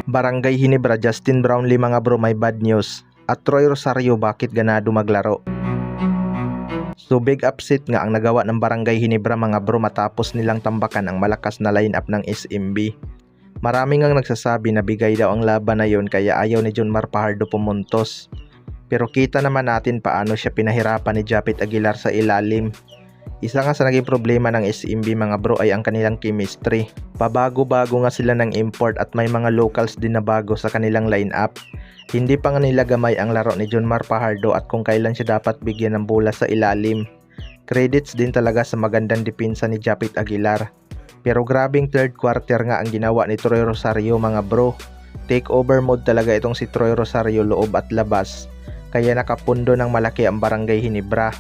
Barangay Ginebra, Justin Brownlee mga bro, may bad news. At Troy Rosario, bakit ganado maglaro? So big upset nga ang nagawa ng Barangay Ginebra mga bro matapos nilang tambakan ang malakas na lineup ng SMB. Maraming ang nagsasabi na bigay daw ang laban na yon kaya ayaw ni John Mar Fajardo pumuntos. Pero kita naman natin paano siya pinahirapan ni Japit Aguilar sa ilalim. Isa nga sa naging problema ng SMB mga bro ay ang kanilang chemistry. Pabago-bago nga sila ng import at may mga locals din na bago sa kanilang lineup. Hindi pa nga nila gamay ang laro ni John Mar Fajardo at kung kailan siya dapat bigyan ng bola sa ilalim. Credits din talaga sa magandang depensa ni Japit Aguilar. Pero grabing third quarter nga ang ginawa ni Troy Rosario mga bro. Takeover mode talaga itong si Troy Rosario loob at labas. Kaya nakapundo ng malaki ang Barangay Ginebra.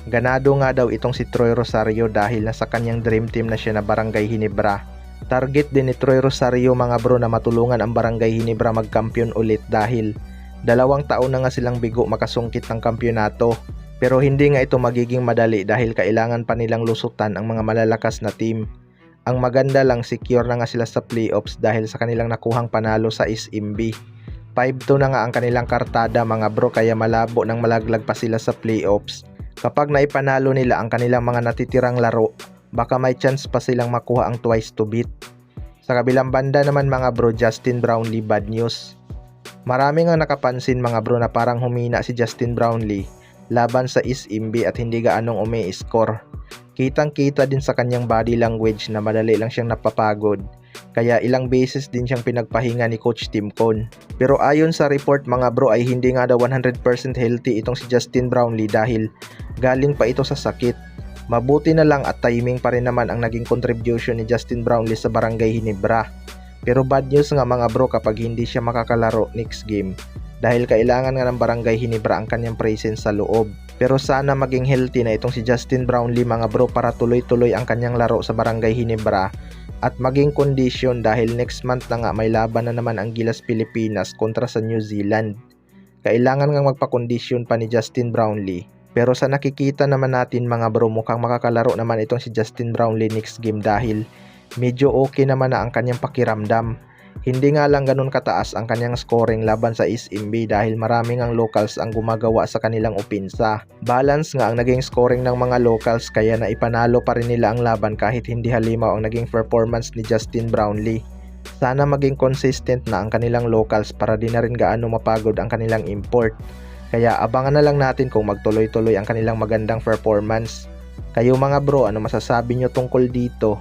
Ganado nga daw itong si Troy Rosario dahil nasa kanyang dream team na siya na Barangay Ginebra. Target din ni Troy Rosario mga bro na matulungan ang Barangay Ginebra magkampiyon ulit dahil 2 taon na nga silang bigo makasungkit ng kampyonato. Pero hindi nga ito magiging madali dahil kailangan pa nilang lusutan ang mga malalakas na team. Ang maganda lang, secure na nga sila sa playoffs dahil sa kanilang nakuhang panalo sa SMB. 5-2 na nga ang kanilang kartada mga bro kaya malabo nang malaglag pa sila sa playoffs. Kapag naipanalo nila ang kanilang mga natitirang laro, baka may chance pa silang makuha ang twice to beat. Sa kabilang banda naman mga bro, Justin Brownlee bad news. Marami nga nakapansin mga bro na parang humina si Justin Brownlee laban sa SMB at hindi gaanong umi-score. Kitang-kita din sa kanyang body language na madali lang siyang napapagod. Kaya ilang beses din siyang pinagpahinga ni Coach Tim Cone. Pero ayon sa report mga bro ay hindi nga daw 100% healthy itong si Justin Brownlee dahil galing pa ito sa sakit. Mabuti na lang at timing pa rin naman ang naging contribution ni Justin Brownlee sa Barangay Ginebra. Pero bad news nga mga bro kapag hindi siya makakalaro next game dahil kailangan nga ng Barangay Ginebra ang kanyang presence sa loob. Pero sana maging healthy na itong si Justin Brownlee mga bro para tuloy-tuloy ang kanyang laro sa Barangay Ginebra at maging condition dahil next month na nga may laban na naman ang Gilas Pilipinas kontra sa New Zealand. Kailangan nga magpa-condition pa ni Justin Brownlee. Pero sa nakikita naman natin mga bro mukhang makakalaro naman itong si Justin Brownlee next game dahil medyo okay naman na ang kanyang pakiramdam. Hindi nga lang ganun kataas ang kanyang scoring laban sa SMB dahil maraming ang locals ang gumagawa sa kanilang opensa. Balance nga ang naging scoring ng mga locals kaya naipanalo pa rin nila ang laban kahit hindi halimaw ang naging performance ni Justin Brownlee. Sana maging consistent na ang kanilang locals para di na rin gaano mapagod ang kanilang import. Kaya abangan na lang natin kung magtuloy-tuloy ang kanilang magandang performance. Kayo mga bro, ano masasabi nyo tungkol dito?